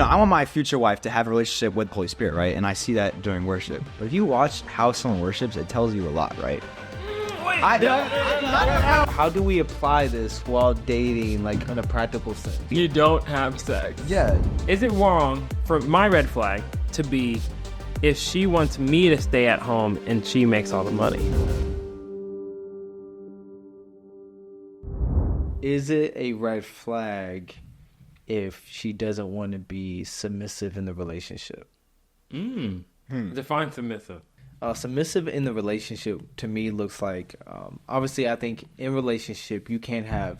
I want my future wife to have a relationship with the Holy Spirit, right? And I see that during worship. But if you watch how someone worships, it tells you a lot, right? How do we apply this while dating, like in a practical sense? You don't have sex. Yeah. Is it wrong for my red flag to be if she wants me to stay at home and she makes all the money? Is it a red flag if she doesn't want to be submissive in the relationship? Define submissive. Submissive in the relationship to me looks like, obviously, I think in relationship you can't have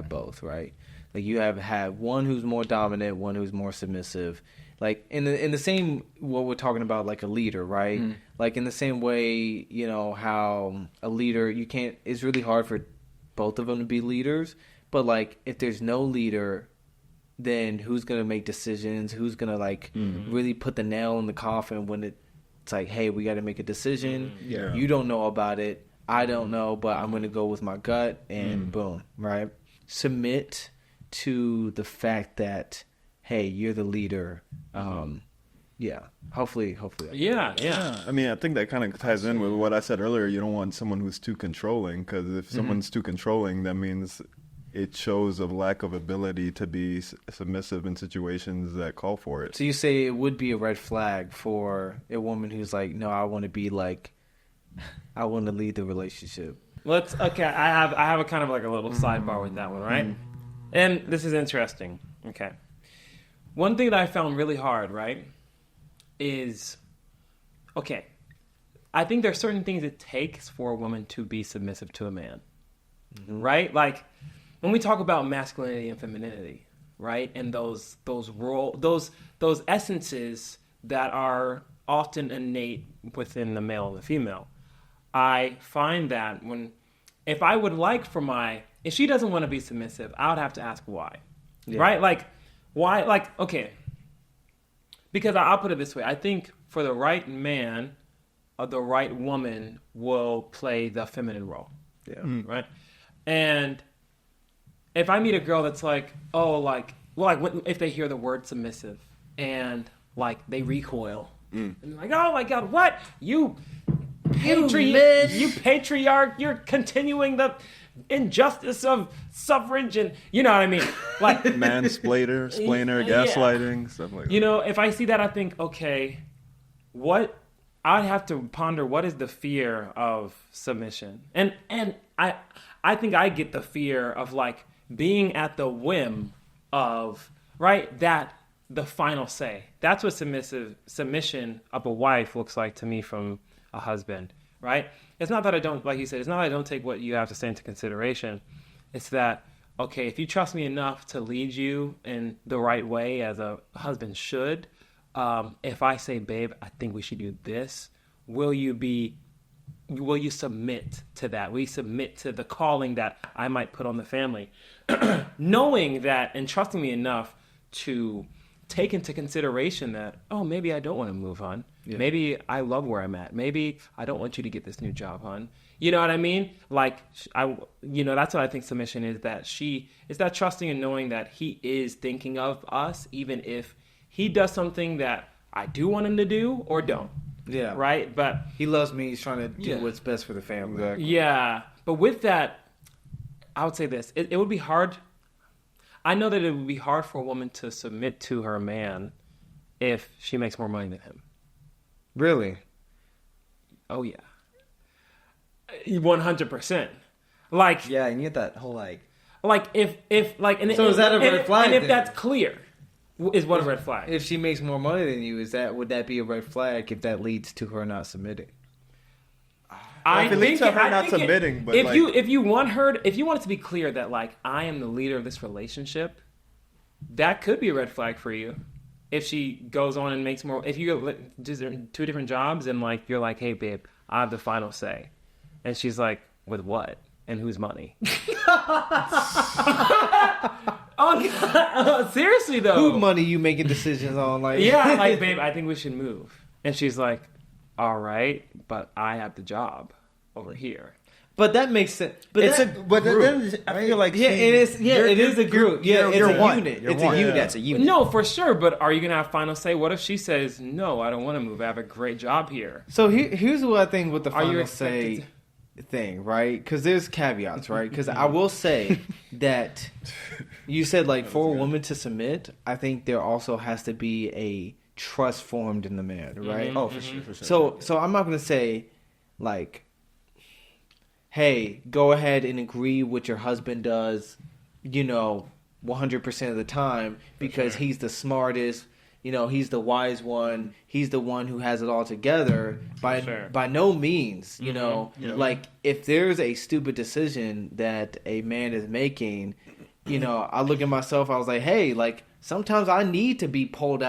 both, right? Like you have one who's more dominant, one who's more submissive. Like in the same what we're talking about, like a leader, right? Like in the same way, how a leader it's really hard for both of them to be leaders. But like if there's no leader, then who's gonna make decisions? Who's gonna really put the nail in the coffin when it's like, hey, we got to make a decision. Yeah. You don't know about it. I don't know, but I'm going to go with my gut, and boom, right? Submit to the fact that, hey, you're the leader. Yeah. Hopefully. Yeah. I mean, I think that kind of ties in with what I said earlier. You don't want someone who's too controlling, because if someone's too controlling, that means it shows a lack of ability to be submissive in situations that call for it. So you say it would be a red flag for a woman who's like, no, I want to lead the relationship. I have a kind of like a little sidebar with that one, right? And this is interesting. Okay. One thing that I found really hard, right, is, okay, I think there are certain things it takes for a woman to be submissive to a man, right? Like, when we talk about masculinity and femininity, right, and those essences that are often innate within the male and the female, I find that if she doesn't want to be submissive, I would have to ask why, right? Like, why? Like, okay, because I'll put it this way: I think for the right man, the right woman will play the feminine role, right, and if I meet a girl that's like, if they hear the word submissive and like they recoil, and like, oh my God, what? You patriarch, you're continuing the injustice of suffrage, and you know what I mean? Like Mansplainer, gaslighting, stuff like that. If I see that, I think, okay, what? I'd have to ponder what is the fear of submission, and I think I get the fear of like being at the whim of, right, that the final say. That's what submission of a wife looks like to me from a husband, right? It's not that I don't, like you said, it's not that I don't take what you have to say into consideration. It's that, okay, if you trust me enough to lead you in the right way as a husband should, if I say, babe, I think we should do this, will you submit to that? Will you submit to the calling that I might put on the family? Knowing that and trusting me enough to take into consideration that, oh, maybe I don't want to move on. Yeah. Maybe I love where I'm at. Maybe I don't want you to get this new job, hon. You know what I mean? Like, that's what I think submission is, that she is that trusting and knowing that he is thinking of us, even if he does something that I do want him to do or don't. Yeah. Right? But he loves me. He's trying to do what's best for the family. Exactly. Yeah. But with that, I would say this. It would be hard. I know that it would be hard for a woman to submit to her man if she makes more money than him. Really? Oh, yeah. 100%. Like, Yeah, and you get that whole if is that a red flag And if then? that's clear, is what a red flag. If she makes more money than you, would that be a red flag if that leads to her not submitting? If it leads to her not submitting, but if you want it to be clear that like I am the leader of this relationship, that could be a red flag for you. If she goes on and makes more, if you go just two different jobs and like you're like, hey babe, I have the final say, and she's like, with what and whose money? Oh, seriously though, Whose money you making decisions on? Like, yeah, like babe, I think we should move, and she's like, all right, but I have the job over here. But that makes sense. But It's that, a But group, then I feel like yeah, it is. Yeah, it is a group. Yeah, it's you're a one. unit. You're It's one. a unit. Yeah, it's a unit. No, for sure. But are you gonna have final say? What if she says no? I don't want to move. I have a great job here. So here's what I think with the Are you final expected say thing, right? Because there's caveats, right? Because I will say that you said like for a woman to submit, I think there also has to be a trust formed in the man, right? oh for sure. So I'm not gonna say like, hey, go ahead and agree what your husband does, 100% of the time because he's the smartest. He's the wise one. He's the one who has it all together. By no means, like if there's a stupid decision that a man is making, I look at myself. I was like, hey, like sometimes I need to be pulled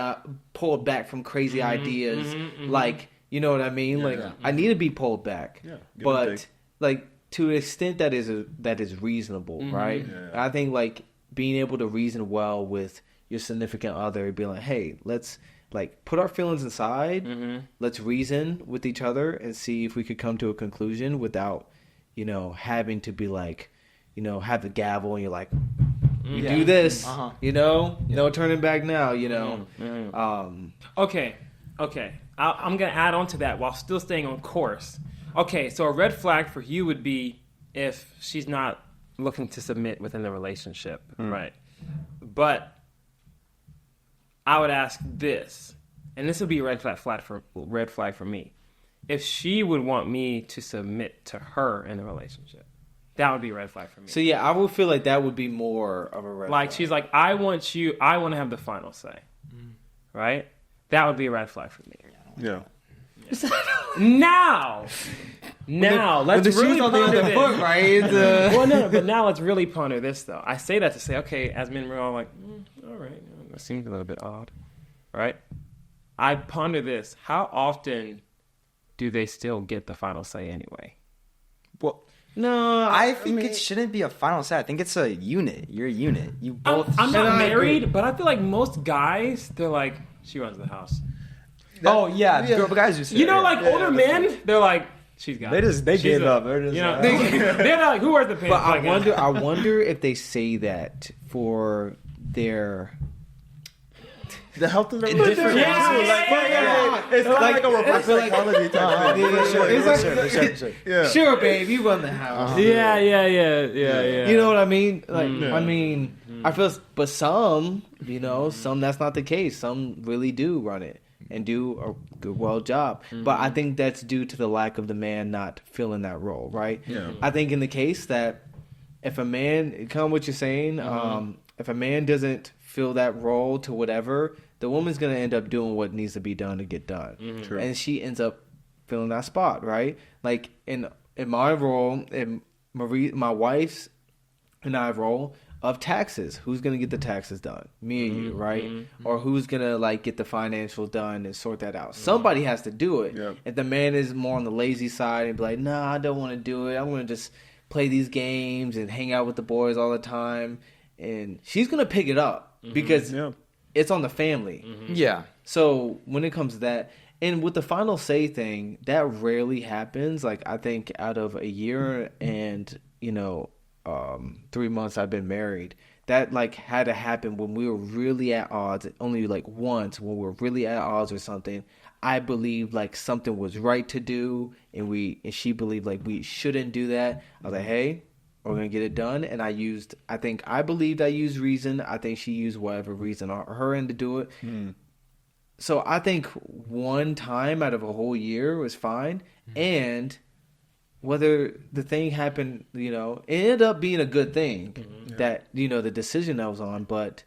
back from crazy ideas. Like, you know what I mean? I need to be pulled back. Yeah, give and but take. like to an extent that is reasonable, right? Yeah. I think like being able to reason well with your significant other, be like, hey, let's like put our feelings aside. Let's reason with each other and see if we could come to a conclusion without, having to be like, have the gavel and you're like, you do this, no turning back now, Okay. I'm gonna add on to that while still staying on course. Okay, so a red flag for you would be if she's not looking to submit within the relationship, right? But I would ask this, and this would be a red flag for me. If she would want me to submit to her in a relationship, that would be a red flag for me. So yeah, I would feel like that would be more of a red Like flag. she's like, I want to have the final say, right? That would be a red flag for me. Yeah. Now, let's With the really shoes on the ponder other this. foot, right? It's, Well, no, but now let's really ponder this, though. I say that to say, okay, as men, we're all like, all right, that seems a little bit odd, right? I ponder this. How often do they still get the final say anyway? Well, no, I think it shouldn't be a final say. I think it's a unit. You're a unit. You both. I'm And not I agree. married, but I feel like most guys, they're like, she runs the house. Oh yeah, girl, guys who say Older men, they're like, she's got it. they She's gave a- up. They're just they're not like, who wears the pants? But Like, I wonder if they say that for their The health of the Yeah, It's kind of like a reverse psychology type thing. it's like, Yeah. sure, babe, you run the house. Yeah. You know what I mean? Like, I mean, I feel, but some, some that's not the case. Some really do run it and do a good, well job. But I think that's due to the lack of the man not filling that role, right? Yeah. I think in the case that if a man, kind of what you're saying, if a man doesn't fill that role to whatever, the woman's going to end up doing what needs to be done to get done. True. And she ends up filling that spot, right? Like in my role, in my wife's and I role of taxes. Who's going to get the taxes done? Me and you, right? Or who's going to like get the financial done and sort that out? Somebody has to do it. Yep. If the man is more on the lazy side and be like, nah, I don't want to do it. I'm going to just play these games and hang out with the boys all the time. And she's going to pick it up because Yeah. it's on the family. Yeah. So when it comes to that, and with the final say thing, that rarely happens. Like I think out of a year and 3 months I've been married, that like had to happen when we were really at odds. Only like once when we were really at odds or something. I believed like something was right to do, and she believed like we shouldn't do that. I was like, hey, we're gonna get it done. And I believed I used reason. I think she used whatever reason on her end to do it. So I think one time out of a whole year was fine. And whether the thing happened, it ended up being a good thing that, the decision that was on. But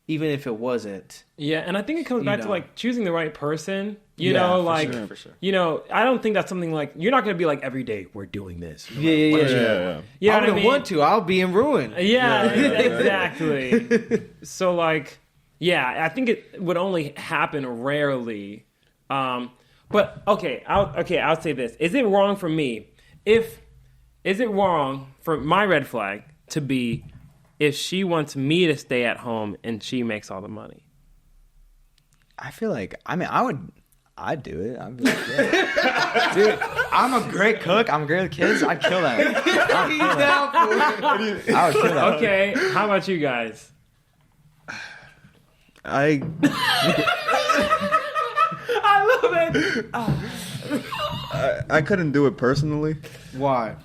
even if it wasn't, Yeah, and I think it comes back to know. like choosing the right person. Yeah, for like sure, for sure. I don't think that's something like you're not going to be like every day we're doing this. yeah. You know I what I wouldn't mean? want to. I'll be in ruin. Yeah, exactly. So like, yeah, I think it would only happen rarely. But okay, I'll say this: is it wrong for me? Is it wrong for my red flag to be if she wants me to stay at home and she makes all the money? I feel like I I'd do it. I'd be like, yeah. Dude, I'm a great cook. I'm great with kids. I'd kill that. I would kill that. Okay, how about you guys? I I couldn't do it personally. Why?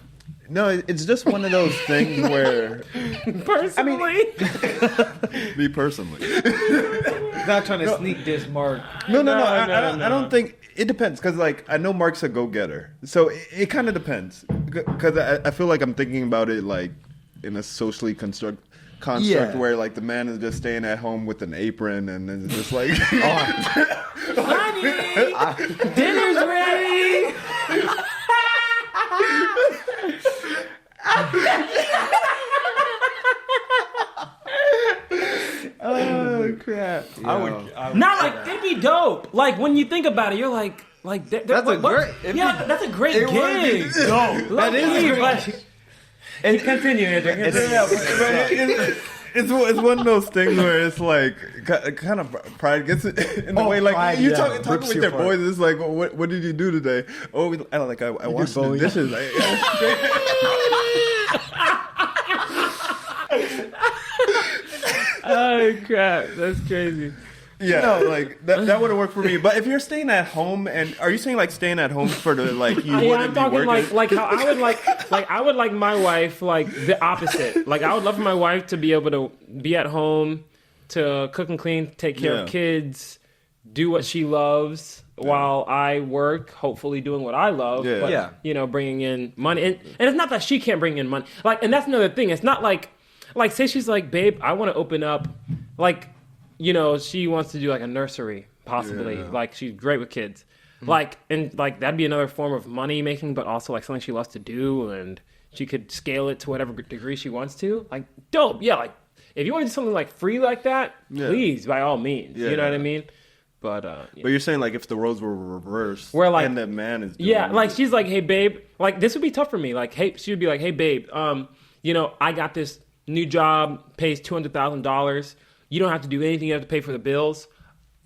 No, it's just one of those things where Personally, me personally. Not trying to sneak this, Mark. No. No, I don't think it depends because like I know Mark's a go-getter, so it kind of depends. Because I feel like I'm thinking about it like in a socially construct Yeah. where like the man is just staying at home with an apron and it's just like honey, dinner's ready. Oh crap! Not like it'd be dope. Like when you think about it, you're like That's a great- Yeah, that's a great it would be gig. dope. That is great. And continue, Andrew. It's one of those things where it's like kind of pride gets in the way. Like pride, you yeah. talking Rips with you your apart. boys, it's like, what did you do today? Oh, I washed the bowling. dishes. Oh crap, that's crazy. Yeah, no, like that would have worked for me. But if you're staying at home, and are you saying like staying at home for the like you Yeah, wouldn't I'm be talking working? like how I would like my wife like the opposite. Like I would love for my wife to be able to be at home, to cook and clean, take care Yeah. of kids, do what she loves while I work. Hopefully, doing what I love. Yeah. But, Yeah. you know, bringing in money, and it's not that she can't bring in money. Like, and that's another thing. It's not like say she's like, babe, I want to open up like. You know, she wants to do like a nursery, possibly. Yeah. Like she's great with kids. Like, and like that'd be another form of money making, but also like something she loves to do, and she could scale it to whatever degree she wants to. Like, dope. Yeah, like if you want to do something like free like that, Yeah. please, by all means. Yeah. You know what I mean? But But you're saying like if the roles were reversed, Where, like- and the man is doing yeah, like it. she's like, hey babe, like this would be tough for me. Like, hey, she would be like, hey babe, you know, I got this new job, pays $200,000. You don't have to do anything. You have to pay for the bills.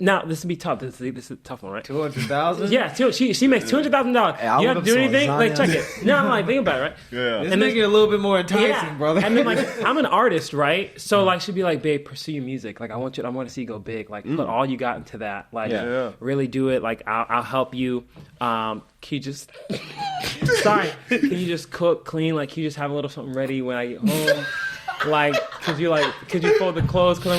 Now this would be tough. This is a tough one, right? 200,000. Yeah, she makes $200,000. Hey, I'll You don't have to do whip up some anything. Like, check lasagna. it. No, I'm like, think about it, right? Yeah. This And make then- it a little bit more enticing, brother. And then like I'm an artist, right? So like she'd be like, babe, pursue your music. Like I want to see you go big. Like put all you got into that. Like Yeah. really do it. Like I'll help you. Can you just sorry? Can you just cook, clean? Like can you just have a little something ready when I get home? Like could you fold the clothes? Because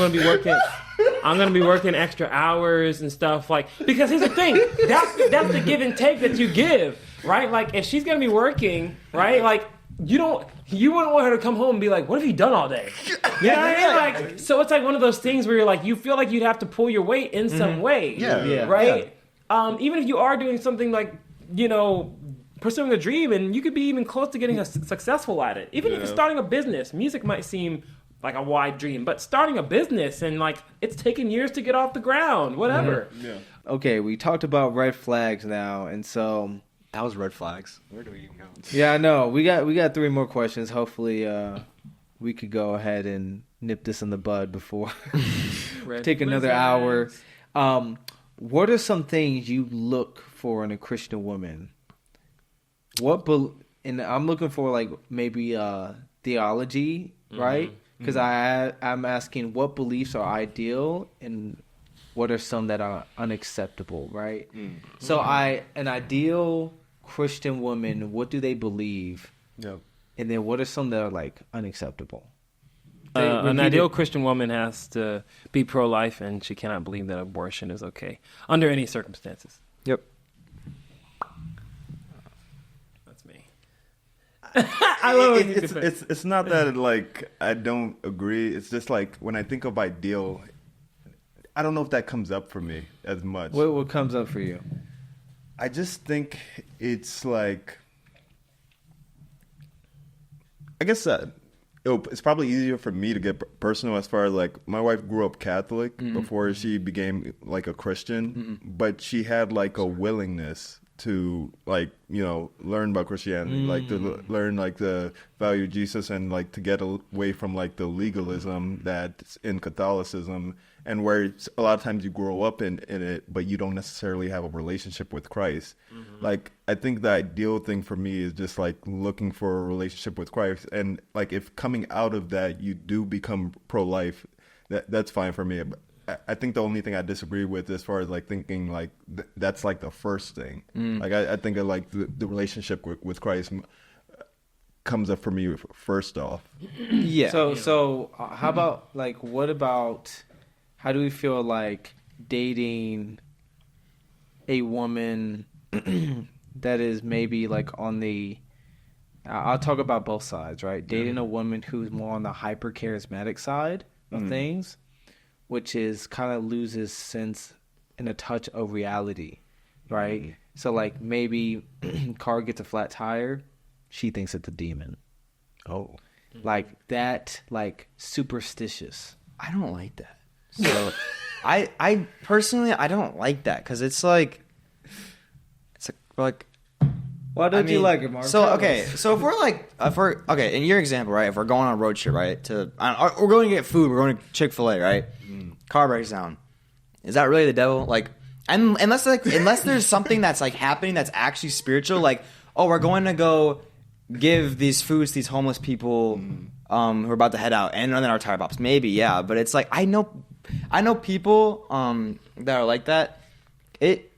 I'm gonna be working extra hours and stuff. Like because here's the thing. That's the give and take that you give, right? Like if she's gonna be working, right? Like you wouldn't want her to come home and be like, what have you done all day? You know what I mean? Like, so it's like one of those things where you're like, you feel like you'd have to pull your weight in some way. Yeah. Yeah. Right? Even if you are doing something like, you know, pursuing a dream and you could be even close to getting successful at it. Even if you're starting a business, music might seem like a wide dream, but starting a business and like it's taken years to get off the ground, whatever. Yeah. Okay, we talked about red flags now, and so That was red flags. Where do we even go? yeah, I know we got 3 more questions. Hopefully, we could go ahead and nip this in the bud before Red take another flags. hour. What are some things you look for in a Christian woman? And I'm looking for like maybe theology, right? Because I'm asking what beliefs are ideal and what are some that are unacceptable, right? So an ideal Christian woman, what do they believe? Yep. And then what are some that are like unacceptable? An ideal Christian woman has to be pro-life, and she cannot believe that abortion is okay under any circumstances. Yep. That's me. I love when you defend. It's not that like I don't agree. It's just like when I think of ideal, I don't know if that comes up for me as much. What comes up for you? I just think it's like, I guess it's probably easier for me to get personal as far as like my wife grew up Catholic before she became like a Christian, but she had like a willingness to like, you know, learn about Christianity, like to learn like the value of Jesus and like to get away from like the legalism that's in Catholicism and where a lot of times you grow up in it, but you don't necessarily have a relationship with Christ. Like, I think the ideal thing for me is just like looking for a relationship with Christ, and like if coming out of that you do become pro-life, that's fine for me. But I think the only thing I disagree with as far as like thinking like that's like the first thing. Like I think of like the relationship with Christ comes up for me first off. Yeah. So how about like what about how do we feel like dating a woman that is maybe like on the I'll talk about both sides, right? Dating a woman who's more on the hyper charismatic side of things, which is kind of loses sense and a touch of reality, right? So like maybe car gets a flat tire, she thinks it's a demon. Oh. Like that, like superstitious. I don't like that. So I personally I don't like that because it's like Why don't you like it, Mark? So okay, so if we're okay, in your example, right? If we're going on a road trip, right? We're going to get food. We're going to Chick-fil-A, right? Car breaks down. Is that really the devil? Like, unless there's something that's like happening that's actually spiritual, like, oh, we're going to go give these foods to these homeless people who are about to head out, and then our tire pops. Maybe, yeah, but it's like I know people that are like that.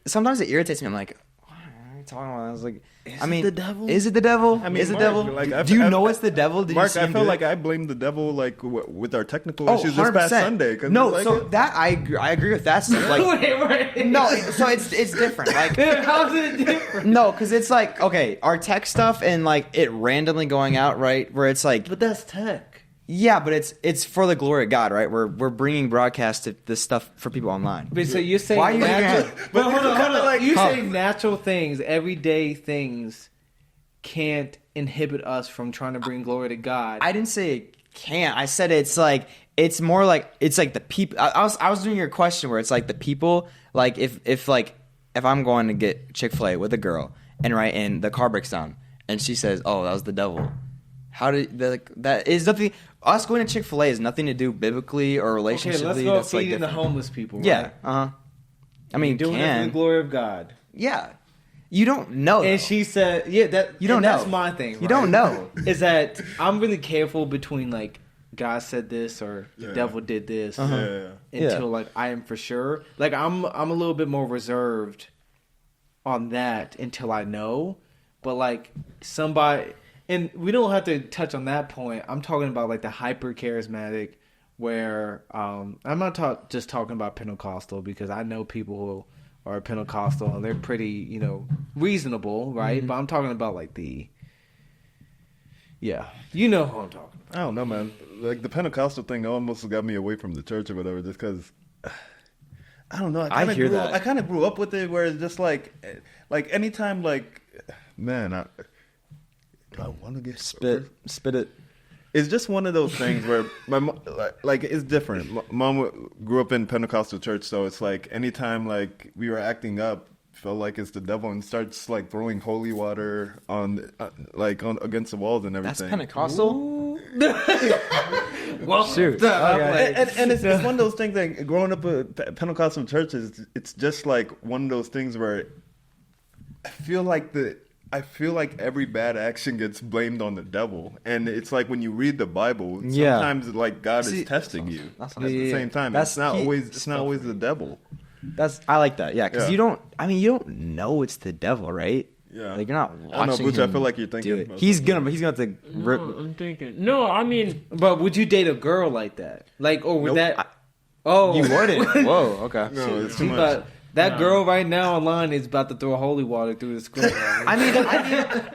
Sometimes it irritates me. I'm like, what are you talking about? I was like, Is it the devil? Is it the devil? I mean, is it Mark, the devil? like, do you know it's the devil? Did Mark, you see I him feel do like it? I blame the devil like with our technical Oh, issues this 100%. past Sunday. No, like, so that I agree with that stuff. Like, wait. no, so it's different. Like, How's it different? no, because it's like, okay, our tech stuff and like it randomly going out, right? Where it's like, But that's tech. yeah, but it's for the glory of God, right? We're bringing broadcast to this stuff for people online. But so you're saying Why are you natural? gonna- But hold on. like- You're Huh. saying natural things, everyday things, can't inhibit us from trying to bring glory to God. I didn't say it can't. I said it's like it's more like it's like the people. I was doing your question where it's like the people. Like if I'm going to get Chick-fil-A with a girl and the car breaks down and she says, "Oh, that was the devil." How did that is nothing. Us going to Chick-fil-A has nothing to do biblically or okay, relationshiply. let's go That's like feeding the different. homeless people. Right? Yeah. I mean, doing it for the can glory of God. yeah. You don't know. And though. she said, "Yeah, that You don't and know. That's my thing. You right? don't know. Is that I'm really careful between like God said this or the devil did this Uh-huh. until like I am for sure. Like I'm a little bit more reserved on that until I know. But like somebody, and we don't have to touch on that point. I'm talking about like the hyper charismatic, where I'm not just talking about Pentecostal because I know people who are Pentecostal and they're pretty, reasonable, right? Mm-hmm. But I'm talking about like yeah, you know who I'm talking about. I don't know, man. Like the Pentecostal thing almost got me away from the church or whatever, just because. I don't know. I hear that. I kind of grew up with it, where it's just like anytime, like, man, do I want to get spit it. It's just one of those things where my mom, like it's different. Mom grew up in Pentecostal church, so it's like anytime like we were acting up, felt like it's the devil, and starts like throwing holy water on against the walls and That's everything. Pentecostal. Well, Shoot. And it's one of those things that growing up in Pentecostal churches, it's just like one of those things where I feel like every bad action gets blamed on the devil, and it's like when you read the Bible, Yeah. sometimes like God See, is testing you. that's At what the same time, That's it's not key. always the devil. I like that. Yeah, because Yeah. you don't know it's the devil, right? Yeah. Like you're not I don't know, watching Butch, I him feel like you're do thinking it. about He's something. gonna have to rip. I'm thinking. No, I mean, but would you date a girl like that? Like, or would Nope. that? Oh, You wouldn't. Whoa. Okay. No, it's She's too much. about- that girl right now online is about to throw holy water through the screen. I mean,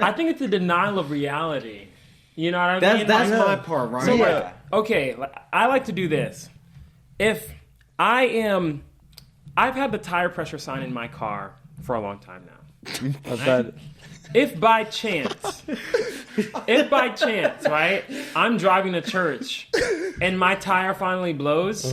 I think it's a denial of reality. You know what I mean? that's Like, my part, right? So Yeah. like, okay, I like to do this. If I've had the tire pressure sign in my car for a long time now. That's bad. If by chance, right, I'm driving to church and my tire finally blows,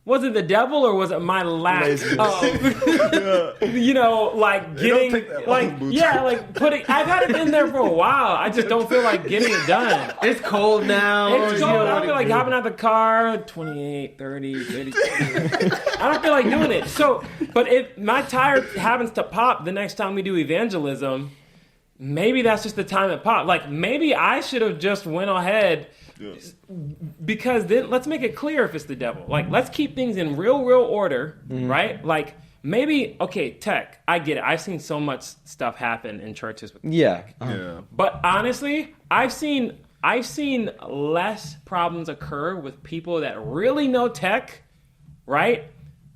Was it the devil or was it my lack of, you know, like getting, take that like, long, Boots. yeah, like putting, I've had it in there for a while. I just don't feel like getting it done. It's cold now. It's cold. I don't feel like hopping out the car, 28, 30, 30. I don't feel like doing it. So, but if my tire happens to pop the next time we do evangelism, maybe that's just the time it popped. Like, maybe I should have just went ahead. Because then let's make it clear if it's the devil. Like, let's keep things in real order, right? Like, maybe, okay, tech, I get it. I've seen so much stuff happen in churches with tech. Yeah. But honestly, I've seen less problems occur with people that really know tech, right?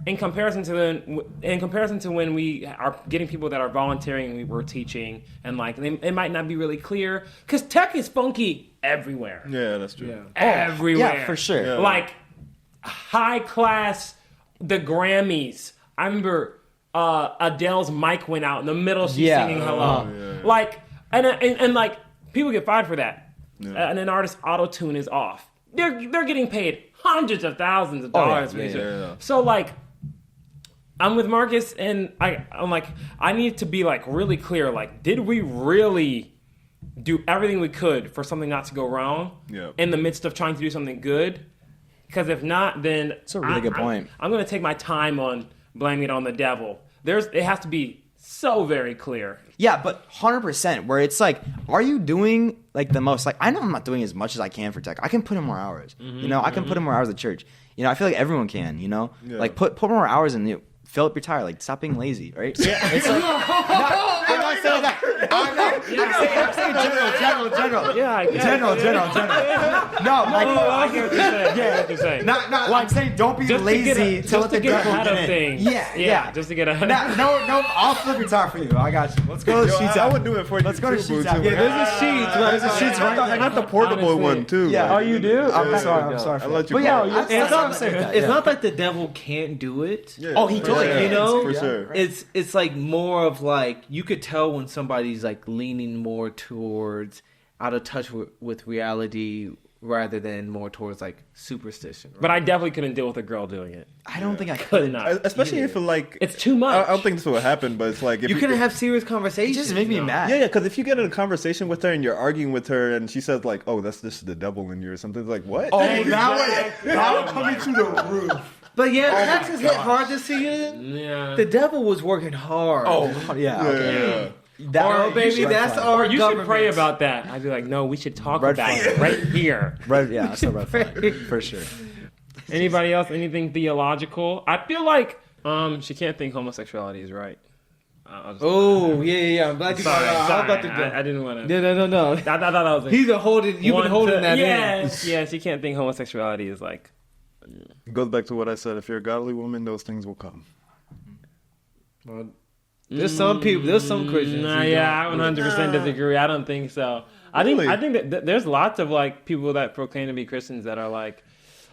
In comparison to when we are getting people that are volunteering and we're teaching, and like it might not be really clear because tech is funky everywhere. Yeah, that's true. Everywhere. Yeah, for sure. Yeah. Like high class, the Grammys. I remember Adele's mic went out in the middle. She's singing hello. Like and like people get fired for that. And an artist's auto tune is off. They're getting paid hundreds of thousands of dollars. So like. I'm with Marcus, and I'm like, I need to be like really clear. Like, did we really do everything we could for something not to go wrong in the midst of trying to do something good? Because if not, then That's a really good point. I'm going to take my time on blaming it on the devil. It has to be so very clear. Yeah, but 100%. Where it's like, are you doing like the most? Like, I know I'm not doing as much as I can for tech. I can put in more hours. You know, I can put in more hours at church. You know, I feel like everyone can. You know, like put more hours in. Fill up your tire. Like, stop being lazy, right? Yeah. It's like, I'm not saying that. I'm saying general. Yeah, I get General. No, like, I get what you're saying. I get what you're saying. not like saying don't be lazy to let the devil ahead get of in. things. Yeah. Just to get ahead. No, I'll flip your tire for you. I got you. Let's go to the sheets. I would do it for you. Let's go to too, sheets. Boo, too. Yeah, there's a sheets. There's a sheets right. Not the portable Honestly. one too. Yeah. like, Oh, you do? I'm sorry. I let you. But yeah, borrow it. that's what I'm saying. It's not like the devil can't do it. Yeah, Oh, he for totally sure. You know? for sure. It's like more of like you could tell when somebody's like leaning more towards out of touch with reality rather than more towards like superstition. Right? But I definitely couldn't deal with a girl doing it. I don't think I Could could. not. Especially if like It's too much. I don't think this will happen, but it's like if you couldn't have serious conversations. It just make me mad. Yeah, because if you get in a conversation with her and you're arguing with her and she says like, "Oh, that's just the devil in you" or something, it's like what? Oh, that would come into the roof. But yeah, Texas hit hard this season. Yeah. The devil was working hard. Yeah. Okay. Oh, baby, that's our You government. should pray about that. I'd be like, no, we should talk Red about flag. it right here. Red, yeah, that's a red flag for sure. Anybody else? Anything theological? I feel like she can't think homosexuality is right. Oh, yeah. I'm glad you brought it up. I was about to go. I didn't want to. No. I thought that was. He's a holding. You've been holding that in. Yeah, she can't think homosexuality is like. It goes back to what I said. If you're a godly woman, those things will come. Well, there's some people. There's some Christians. Nah, who yeah, I don't- 100% disagree. I don't think so. Really? I think that there's lots of like people that proclaim to be Christians that are like,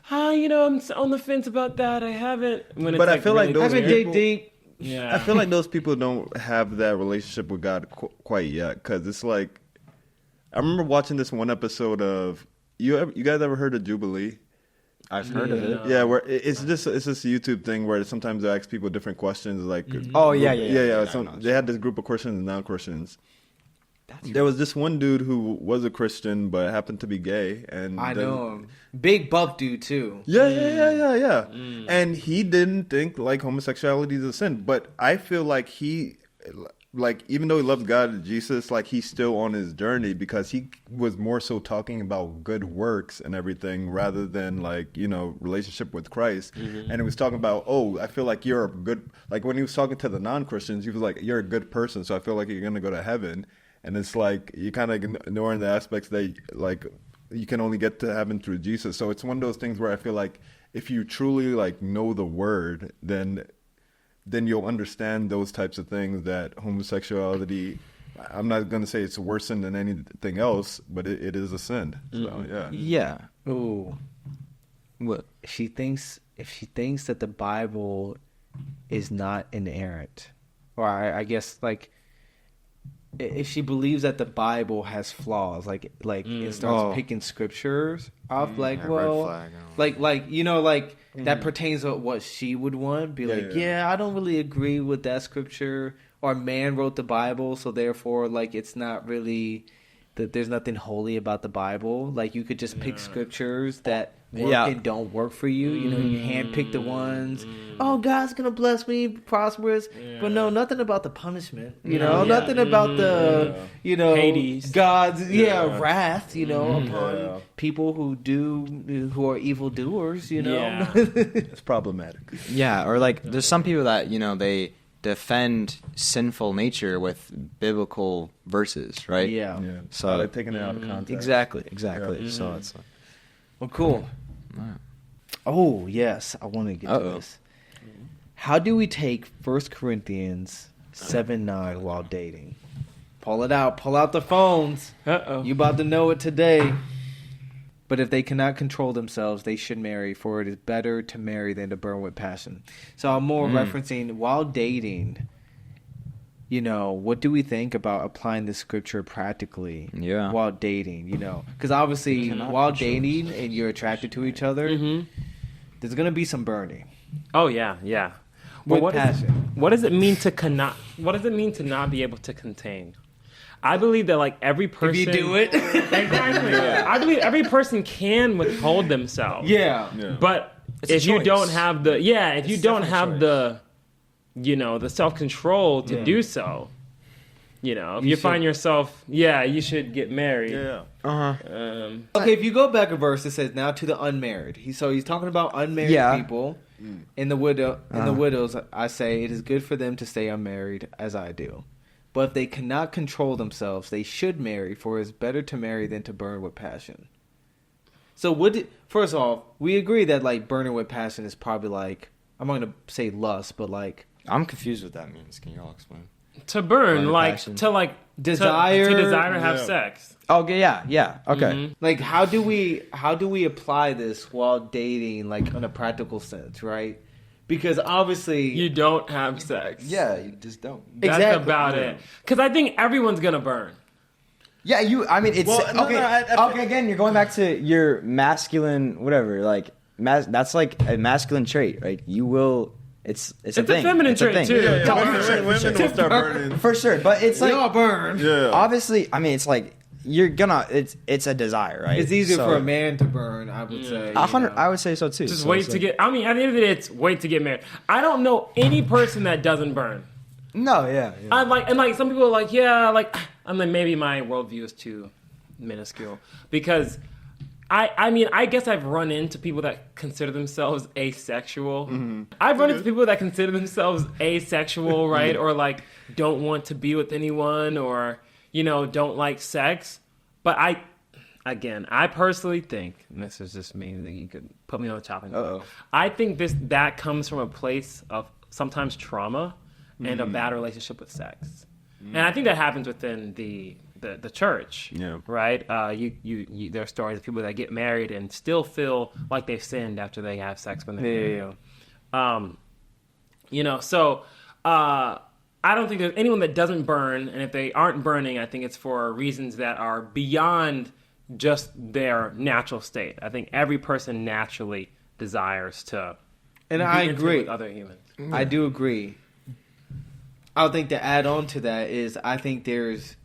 you know, I'm on the fence about that. I haven't. When it's But I feel like really those Haven't clear. dig deep. Yeah. I feel like those people don't have that relationship with God quite yet, because it's like I remember watching this one episode of you guys ever heard of Jubilee? I've heard of it. Yeah, where it's this YouTube thing where sometimes they ask people different questions, like Oh, yeah. They had this group of Christians and non-Christians. There was this one dude who was a Christian but happened to be gay, and I know him. Big buff dude too. Yeah. And he didn't think like homosexuality is a sin, but I feel like he, like, even though he loves God and Jesus, like he's still on his journey because he was more so talking about good works and everything rather than like, you know, relationship with Christ. And he was talking about, oh, I feel like you're a good, like when he was talking to the non-Christians, he was like, you're a good person, so I feel like you're going to go to heaven. And it's like, you kind of ignoring the aspects that like you can only get to heaven through Jesus. So it's one of those things where I feel like if you truly like know the word, then you'll understand those types of things, that homosexuality, I'm not going to say it's worse sin than anything else, but it is a sin. So, yeah. Yeah. Ooh. What? If she thinks that the Bible is not inerrant, or I guess like if she believes that the Bible has flaws, and starts picking scriptures off, like, red well, flag, like you know, like that pertains to what she would want. Be like, yeah, I don't really agree with that scripture. Or man wrote the Bible, so therefore, like, it's not really that there's nothing holy about the Bible. Like, you could just pick scriptures that work and don't work for you. You know, you handpick the ones. Oh, God's gonna bless me, prosperous. But no, nothing about the punishment. You know, nothing about the Hades. God's wrath. You know, upon people who are evildoers. You know, It's problematic. Yeah, or like there's some people that they defend sinful nature with biblical verses, right? Yeah. So they're taking it out of context. Exactly. Yeah. So it's Well, cool. Oh, yes. I want to get to this. How do we take 1 Corinthians 7:9 while dating? Pull it out. Pull out the phones. Uh-oh. You about to know it today. But if they cannot control themselves, they should marry, for it is better to marry than to burn with passion. So I'm more referencing while dating, what do we think about applying the scripture practically while dating, Because obviously while dating and you're attracted to each other, there's going to be some burning. Oh, yeah. With passion. What does it mean to what does it mean to not be able to contain? I believe that like every person, If you do it. exactly. I believe every person can withhold themselves. Yeah. But It's a if you choice. don't have the if you don't have definitely the self-control to do so, if you find yourself, you should get married. Okay, if you go back a verse, it says, now to the unmarried. He's talking about unmarried people. In the widows, I say, it is good for them to stay unmarried, as I do. But if they cannot control themselves, they should marry, for it is better to marry than to burn with passion. So first of all, we agree that like burning with passion is probably like, I'm not going to say lust, but like... I'm confused what that means. Can you all explain? To burn, Burn like passion. to like Desire. to desire to have sex. Okay, yeah. Okay. Like, how do we apply this while dating, like, in a practical sense, right? Because obviously... You don't have sex. Yeah, you just don't. That's Exactly. about it. Because I think everyone's going to burn. Yeah, I mean, it's... Well, no, okay, no, okay, again, you're going back to your masculine, whatever, like, that's like a masculine trait, right? You will... It's a thing. a feminine It's a trait, thing. too. No, Women will start burning. For sure, but it's like... We all burn. Yeah. Obviously, I mean, it's like, you're gonna... It's a desire, right? It's easier So- for a man to burn, I would say. 100, I would say so, too. Just So wait it's to like- get... I mean, at the end of the day, it's wait to get married. I don't know any person that doesn't burn. No, yeah. I'm like, and like some people are like, I'm like, maybe my worldview is too minuscule because I mean, I guess I've run into people that consider themselves asexual. I've run into people that consider themselves asexual, right? Or like don't want to be with anyone or, don't like sex. But I personally think, and this is just me, that you could put me on the chopping block. I think that comes from a place of sometimes trauma and a bad relationship with sex. And I think that happens within the church, right? You there are stories of people that get married and still feel like they've sinned after they have sex when they're married. So I don't think there's anyone that doesn't burn, and if they aren't burning, I think it's for reasons that are beyond just their natural state. I think every person naturally desires to And be I intimate agree. with other humans. I do agree. I think to add on to that is I think there's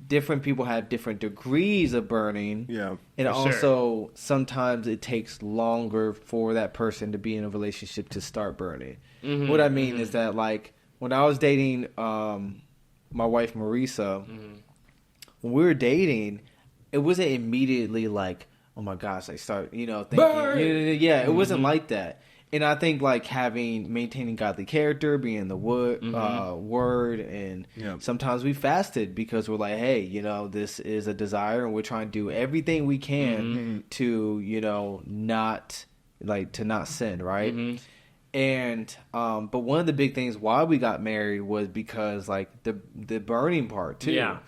different people have different degrees of burning. Yeah. And For sure. also sometimes it takes longer for that person to be in a relationship to start burning. What I mean is that like when I was dating my wife Marisa, when we were dating, it wasn't immediately like, oh my gosh, I start, thinking, Burn! it wasn't like that. And I think like maintaining godly character, being in the word, and sometimes we fasted because we're like, hey, this is a desire, and we're trying to do everything we can to, not sin, right? And but one of the big things why we got married was because like the burning part too. Yeah.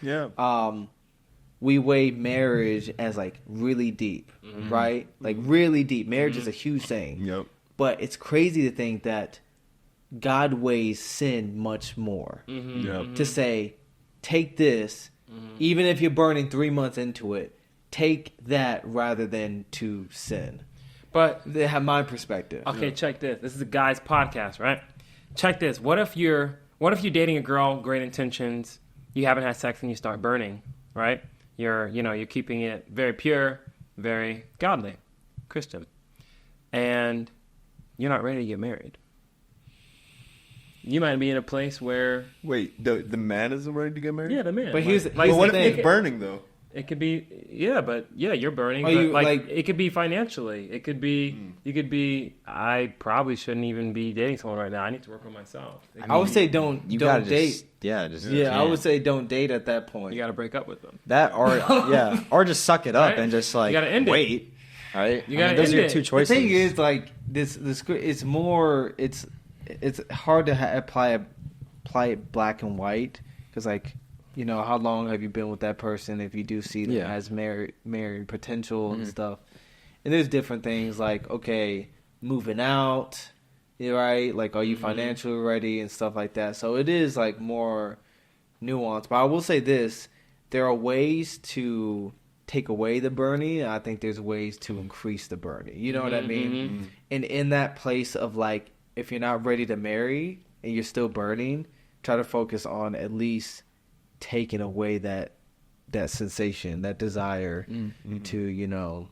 We weigh marriage as like really deep, right? Like really deep. Marriage is a huge thing. Yep. But it's crazy to think that God weighs sin much more. Yep. To say, take this, even if you're burning 3 months into it, take that rather than to sin. But They have my perspective. okay, check this. This is a guy's podcast, right? Check this. What if you're dating a girl, great intentions, you haven't had sex and you start burning, right? You're keeping it very pure, very godly, Christian. And you're not ready to get married. You might be in a place where Wait, the man isn't ready to get married? the man. But here's the But what if thing. it's burning though? It could be, you're burning. Are But you, like- it could be financially. It could be, you could be, I probably shouldn't even be dating someone right now. I need to work on myself. I would say don't gotta date. just, just Yeah, I can't. would say don't date at that point. You got to break up with them. that, or just suck it up Right? and just like You gotta end it. wait. Right? You gotta those end are your it. two The choices. thing is, like this, it's more. It's hard to apply it black and white because, like, you know, how long have you been with that person? If you do see them as married potential and stuff, and there's different things like, okay, moving out, right? Like, are you financially ready and stuff like that. So it is like more nuanced. But I will say this: there are ways to take away the burning. I think there's ways to increase the burning. You know what I mean? And in that place of like, if you're not ready to marry and you're still burning, try to focus on at least taking away that sensation, that desire to, you know,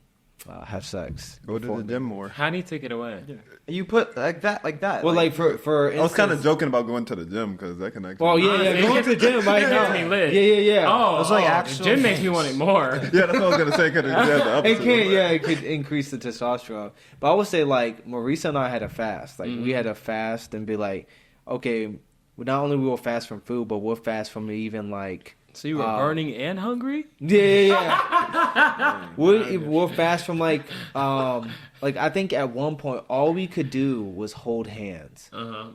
have sex. Go to the gym more. How do you take it away? You put like that. Well, like for I was kind of instance- joking about going to the gym because that can actually. Well, yeah, Honestly, going to the gym right it now. gets me lit. Yeah. Oh, It's like the actual- gym makes me want it more. Yeah, that's what I was gonna say. Cause the opposite. It could increase the testosterone. But I would say, like, Marisa and I had a fast. Like, we had a fast and be like, okay, not only will we fast from food, but we'll fast from even, like... So you were burning and hungry? Yeah. We'll fast from, like, I think at one point, all we could do was hold hands.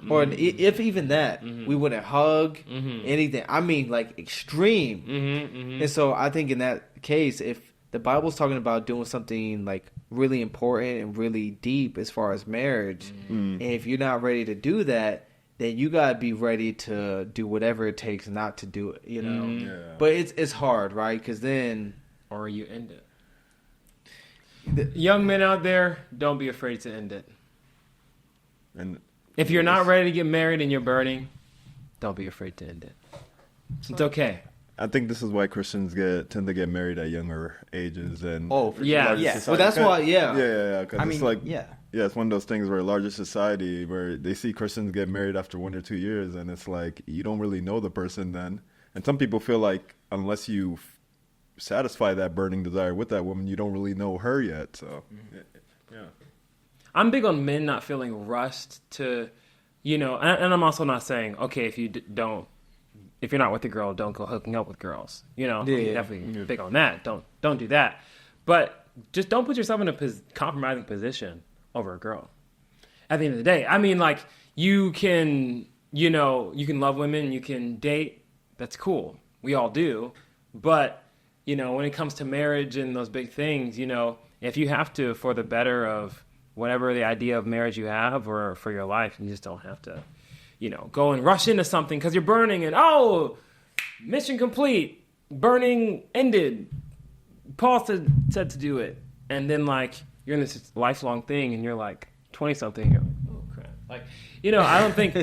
Or if even that, we wouldn't hug, anything. I mean, like, extreme. And so I think in that case, if the Bible's talking about doing something like really important and really deep as far as marriage, and if you're not ready to do that, then you gotta be ready to do whatever it takes not to do it. You know, but it's hard, right? Because then, Or you end it. Young men out there, don't be afraid to end it. And If you're not ready to get married and you're burning, don't be afraid to end it. It's okay. I think this is why Christians tend to get married at younger ages and for Yeah. sure. Yeah. well, that's why, yeah. Because I mean, it's like yeah. it's one of those things where larger society where they see Christians get married after 1 or 2 years, and it's like you don't really know the person then. And some people feel like unless you satisfy that burning desire with that woman, you don't really know her yet. So, yeah. I'm big on men not feeling rushed to, you know, and I'm also not saying, okay, if you're not with a girl, don't go hooking up with girls. You know, I'm definitely big on that. Don't do that. But just don't put yourself in a compromising position over a girl. At the end of the day, I mean, like, you can love women, you can date. That's cool. We all do. But, you know, when it comes to marriage and those big things, you know, if you have to, for the better of whatever the idea of marriage you have or for your life, you just don't have to, you know, go and rush into something because you're burning and, mission complete, burning ended. Paul said to do it. And then, like, you're in this lifelong thing and you're like 20-something. You're like, oh, crap. Like, you know, I don't think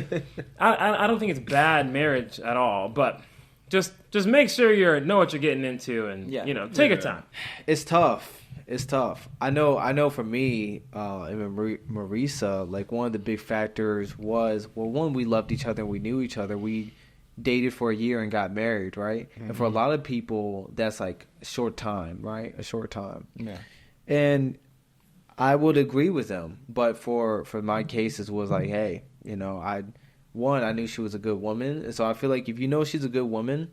I don't think it's bad marriage at all, but just make sure you know what you're getting into and, you know, take your time. it's tough. It's tough. I know for me, and Marisa, like, one of the big factors was, well, one, we loved each other and we knew each other. We dated for a year and got married, right? And for a lot of people, that's like a short time, right? A short time. Yeah. And I would agree with them. But for my cases was like, hey, you know, I knew she was a good woman. And so I feel like if you know she's a good woman,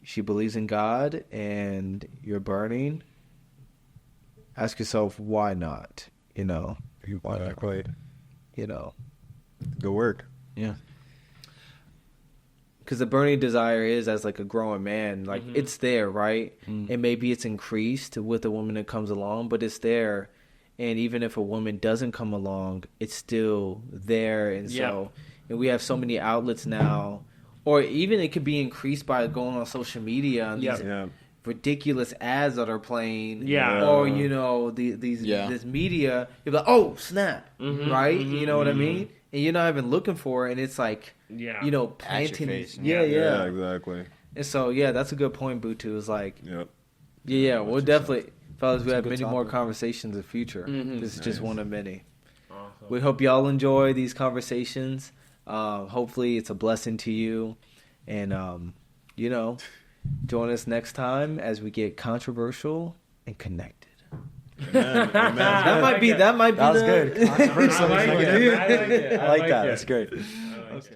she believes in God, and you're burning, ask yourself, why not? You know, Exactly. you know, Good work. yeah. Because the burning desire is, as like a growing man, like it's there, right? And maybe it's increased with a woman that comes along, but it's there. And even if a woman doesn't come along, it's still there. And so, and we have so many outlets now, or even it could be increased by going on social media and these ridiculous ads that are playing, Yeah. or this media, you're like, oh snap, right? You know what I mean? And you're not even looking for it, and it's like, Yeah. planting. face. Yeah. exactly. And so, that's a good point, Butu. Is like, Yep. we'll definitely, fellas, we a have good many more topic. conversations in the future. Mhm. This is just one of many. Awesome. We hope y'all enjoy these conversations. Hopefully, it's a blessing to you, and join us next time as we get controversial and connected. Amen. Amen. That might be. That was good. I like it. I like it. I like that. That's great. I like it.